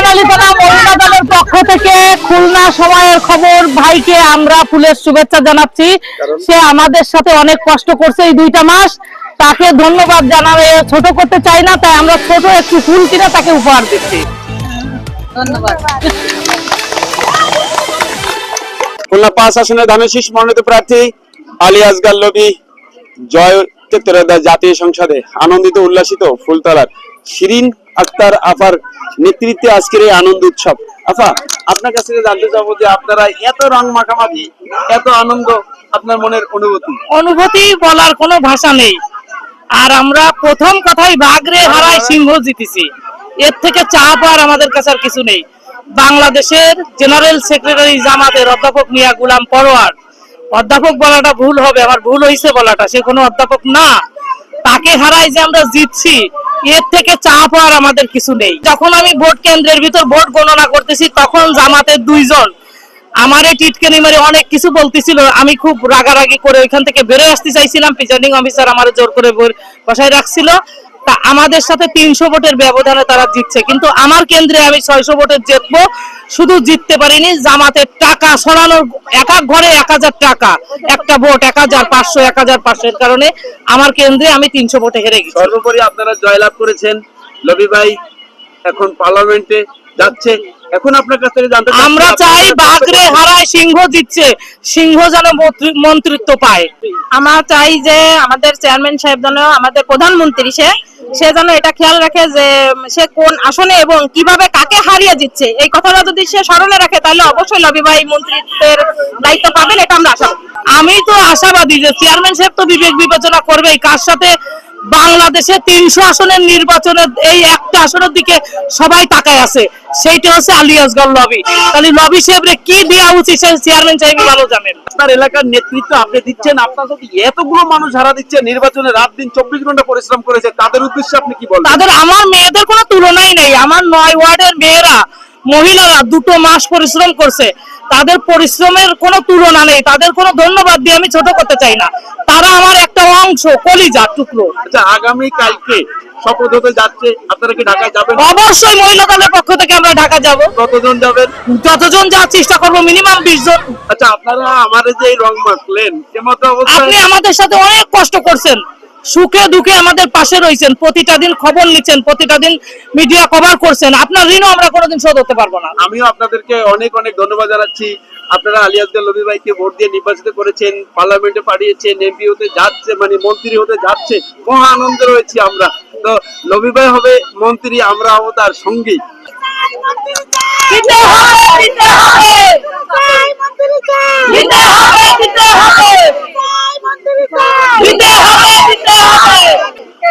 কোতোয়ালি থানা মহিলা দলের পক্ষ থেকে খুলনা সময়ের খবর ভাইকে আমরা ফুলের শুভেচ্ছা জানাচ্ছি। সে আমাদের সাথে অনেক কষ্ট করছে এই 2টা মাস, তাকে ধন্যবাদ জানাবে, ছোট করতে চাই না, তাই আমরা ছোট একটু ফুল কিনে তাকে উপহার দিচ্ছি। ধন্যবাদ। খুলনা 5 আসনের ধানের মনোনীত প্রার্থী আলী আসগর লবি জয় চিত্তরদার জাতীয় সংসদে আনন্দিত উল্লাসিত ফুলতলার শিরিন আক্তার আফার নেতৃত্বে আজকের এই আনন্দ উৎসব। আফা, আপনার কাছ থেকে জানতে চাবো যে আপনারা এত রং মাখামাখি, এত আনন্দ, আপনার মনের অনুভূতি বলার কোনো ভাষা নেই। আর আমরা প্রথম কথাই বাগরে হারায় সিংহ জিতেছি, এর থেকে চাপ আর আমাদের কাছে আর কিছু নেই। বাংলাদেশের জেনারেল সেক্রেটারি জামাতের অধ্যাপক মিয়া গোলাম পরোয়ার, অধ্যাপক বলাটা ভুল হবে, আমার ভুল হয়েছে বলাটা, সে কোনো অধ্যাপক না, তাকে হারাই যে আমরা জিতছি, এর থেকে চাপ আর আমাদের কিছু নেই। যখন আমি ভোট কেন্দ্রের ভিতর ভোট গণনা করতেছি তখন জামাতের 2 জন আমারে টিটকানি মারে অনেক কিছু বলতেছিল, আমি খুব রাগারাগি করে ওইখান থেকে বেরোয় আসতে চাইছিলাম, প্রিজাইডিং অফিসার আমার জোর করে বসায় রাখছিল। তা আমাদের সাথে 300 ভোটের ব্যবধানে তারা জিতছে, কিন্তু আমার কেন্দ্রে আমি 600 ভোটে জিতবো, শুধু জিততে পারিনি, জামাতের টাকা সরানোর, এক এক ঘরে 1000 টাকা, একটা ভোট 1500 1500 এর কারণে আমার কেন্দ্রে আমি 300 ভোটে হেরে গেছি। সর্বোপরি আপনারা জয়লাভ করেছেন, লবি ভাই এখন পার্লামেন্টে যাচ্ছে। এখন আপনার কাছ থেকে জানতে চাই, আমরা চাই বাগরে হারায় সিংহ জিতছে, সিংহ যেন মন্ত্রিত্ব পায়। আমরা চাই যে আমাদের চেয়ারম্যান সাহেব যেন, আমাদের প্রধানমন্ত্রী সে যেন এটা খেয়াল রাখে যে সে কোন আসনে এবং কিভাবে কাকে হারিয়ে দিচ্ছে, এই কথাটা যদি সে স্মরণে রাখে তাহলে অবশ্যই লবি ভাই মন্ত্রিত্বের দায়িত্ব পাবেন, এটা আমরা আশা করি। আমি তো আশাবাদী যে চেয়ারম্যান সাহেব তো বিবেক বিবেচনা করবেই, কার সাথে বাংলাদেশে 300 আসনের নির্বাচনের এই একটা আসনের দিকে সবাই তাকায় আছে, সেইটা হচ্ছে আলী আসগর লবি। তাহলে লবি সাহেবরে কি দেওয়া উচিত সেই চেয়ারম্যান সাহেবই ভালো জানেন। আপনার এলাকার নেতৃত্ব আপনি দিচ্ছেন, আপনার যদি এতগুলো মানুষ হারা দিচ্ছে, নির্বাচনে রাত দিন 24 ঘন্টা পরিশ্রম করেছে, তাদের উদ্দেশ্যে আপনি কি বলবেন? তাদের, আমার মেয়েদের কোনো তুলনাই নেই, আমার 9 ওয়ার্ডের মেয়েরা, মহিলারা 2 মাস পরিশ্রম করছে, তাদের পরিশ্রমের কোনো তুলনা নেই, তাদের কোনো ধন্যবাদ দিয়ে আমি ছোট করতে চাই না, তারা আমার একটা অংশ, কলিজা টুকরো। আচ্ছা, আগামী কালকে শপথ হতে যাচ্ছে, আপনারা কি ঢাকায় যাবেন? অবশ্যই মহিলা দলের পক্ষ থেকে আমরা ঢাকা যাব। কতজন যাবেন? যতজন যাওয়ার চেষ্টা করবো, মিনিমাম 20 জন। আচ্ছা, আপনারা আমাদের যে এই রং মাখলেন, এমতো অবস্থায় আপনি আমাদের সাথে অনেক কষ্ট করছেন, সুখে দুঃখে আমাদের পাশে রয়েছেন, প্রতিটা দিন খবর নিচ্ছেন, প্রতিটা দিন মিডিয়া কভার করছেন, আপনার ঋণও আমরা কোনোদিন শোধ করতে পারবো না। আমিও আপনাদেরকে অনেক অনেক ধন্যবাদ জানাচ্ছি। আপনারা আলী আসগর লবি ভাইকে ভোট দিয়ে নির্বাচিত করেছেন, পার্লামেন্টে পাঠিয়েছেন, এমপি হতে যাচ্ছে, মানে মন্ত্রী হতে যাচ্ছে, মহা আনন্দে রয়েছি আমরা। তো লবি ভাই হবে মন্ত্রী, আমরা হবো তার সঙ্গী।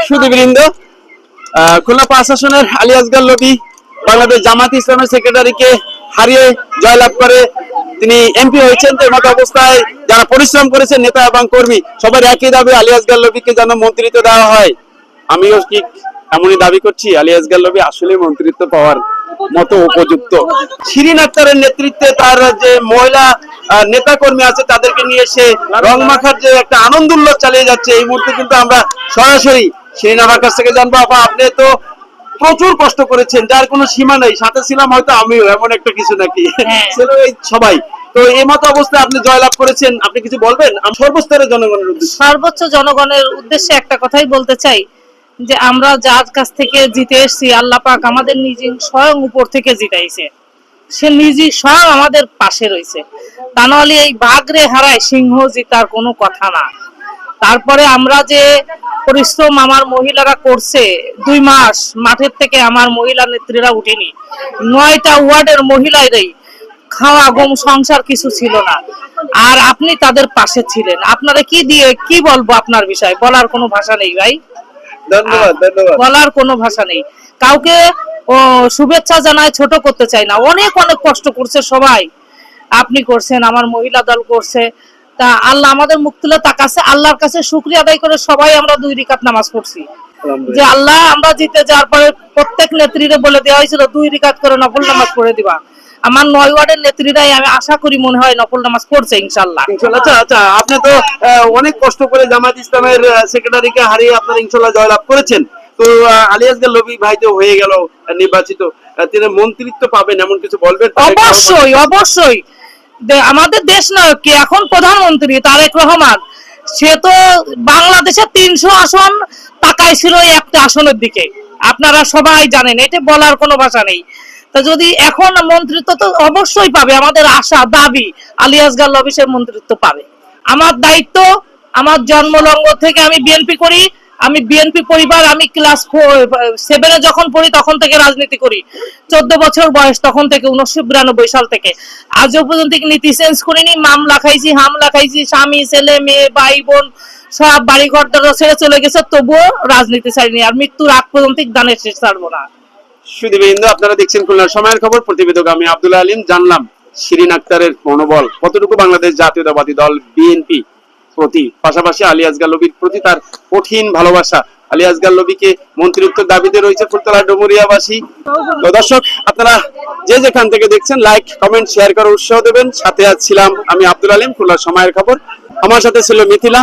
সুধীবৃন্দ, খুলনা 5 আসনের আলী আসগর লবি বাংলাদেশ জামাত ইসলামের সেক্রেটারিকে হারিয়ে জয়লাভ করে তিনি এমপি হয়েছেন। তো এমত অবস্থায় যারা পরিশ্রম করেছেন, নেতা এবং কর্মী, সবার একই দাবি আলী আসগর লবিকে যেন মন্ত্রিত্ব দেওয়া হয়। আমিও ঠিক এমনই দাবি করছি, আলী আসগর লবি আসলে মন্ত্রিত্ব পাওয়ার মতো উপযুক্ত। শিরিন আক্তারের নেতৃত্বে তার যে মহিলা নেতা কর্মী আছে তাদেরকে নিয়ে সে রং মাখার যে একটা আনন্দ উল্লাস চালিয়ে যাচ্ছে। এই মুহূর্তে কিন্তু আমরা সরাসরি শিরিন আপার কাছ থেকে জানবো, আপা আপনি তো প্রচুর কষ্ট করেছেন, যার কোনো সীমা নেই, সাথে ছিলাম হয়তো আমিও, এমন একটা কিছু নাকি ছিল এই সবাই। তো এই মতো অবস্থায় আপনি জয়লাভ করেছেন, আপনি কিছু বলবেন সর্বস্তরের জনগণের উদ্দেশ্যে? সর্বোচ্চ জনগণের উদ্দেশ্যে একটা কথাই বলতে চাই যে আমরা যার কাছ থেকে জিতে এসেছি, আল্লাহ পাক আমাদের নিজে স্বয়ং উপর থেকে জিতাইছে, সে নিজে স্বয়ং আমাদের পাশে রয়েছে, তা নাহলে এই বাগরে হারায় সিংহ জিতার কোনো কথা না। তারপরে আমরা যে পরিশ্রম আমার মহিলারা করছে, 2 মাস মাঠের থেকে আমার মহিলা নেত্রীরা উঠেনি, 9টা ওয়ার্ডের মহিলারাই খাওয়া গম সংসার কিছু ছিল না, আর আপনি তাদের পাশে ছিলেন। আপনারা কি দিয়ে কি বলবো, আপনার বিষয় বলার কোনো ভাষা নেই ভাই, ধন্যবাদ ধন্যবাদ। বলার কোনো ভাষা নেই। কাউকে শুভেচ্ছা জানায় ছোট করতে চাই না, অনেক অনেক কষ্ট করছে সবাই, আপনি করছেন, আমার মহিলা দল করছে, তা আল্লাহ আমাদের মুখ তুলে তাকাচ্ছে, আল্লাহর কাছে শুকরিয়া আদায় করে সবাই আমরা 2 রাকাত নামাজ পড়ছি যে আল্লাহ আমরা জিতে যাওয়ার পরে প্রত্যেক নেত্রীরে বলে দেওয়া হয়েছিল 2 রাকাত করে নফল নামাজ পড়ে দিবা। আমার 9 ওয়ার্ডের নেত্রীরাই আমি আশা করি মনে হয় নফল নামাজ পড়ছে ইনশাআল্লাহ। আচ্ছা আচ্ছা, আপনি তো অনেক কষ্ট করে জামাত ইসলামের সেক্রেটারিকে হারিয়ে আপনারা ইনশাআল্লাহ জয়লাভ করেছেন। তো আলী আসগর লবি ভাই তো হয়ে গেল নির্বাচিত, তিনি মন্ত্রিত্ব পাবেন এমন কিছু বলবেন? অবশ্যই অবশ্যই আমাদের দেশ নায়ক কি এখন প্রধানমন্ত্রী তারেক রহমান, সে তো বাংলাদেশের 300 আসন তাকাই ছিল এই একটা আসনের দিকে, আপনারা সবাই জানেন, এটা বলার কোনো ভাষা নেই। তো যদি এখন মন্ত্রিত্ব তো অবশ্যই পাবে, আমাদের আশা দাবি আলী আসগার লবি সে মন্ত্রিত্ব পাবে। আমার দায়িত্ব, আমার জন্মলগ্ন থেকে আমি বিএনপি করি, আমি বিএনপি পরিবার, আমি ক্লাস 7-এ যখন পড়ি তখন থেকে রাজনীতি করি, 14 বছর বয়স তখন থেকে, 1992 সাল থেকে আজও পর্যন্ত নীতি চেঞ্জ করিনি। মামলা খাইছি, হামলা খাইছি, স্বামী ছেলে মেয়ে ভাই বোন সব বাড়ি ঘর দরজা ছেড়ে চলে গেছে, তবুও রাজনীতি ছাড়িনি, আর মৃত্যুর আগ পর্যন্ত গানের শেষ ছাড়বো না। সুধীবৃন্দ, আপনারা দেখছেন খুলনার সময়ের খবর, প্রতিবেদক আমি আব্দুল আলিম। জানলাম শিরিন আক্তারের মনোবল কতটুকু বাংলাদেশ জাতীয়তাবাদী দল বিএনপি প্রতি, পাশাপাশি আলী আসগার লবির প্রতি তার কঠিন ভালোবাসা। আলী আসগার লবিকে মন্ত্রিত্বের দাবিতে রয়েছে ফুলতলা ডুমুরিয়াবাসী। তো দর্শক, আপনারা যে যেখান থেকে দেখছেন লাইক কমেন্ট শেয়ার করার উৎসাহ দেবেন। সাথে ছিলাম আমি আব্দুল আলিম, খুলনার সময়ের খবর। আমার সাথে ছিল মিথিলা।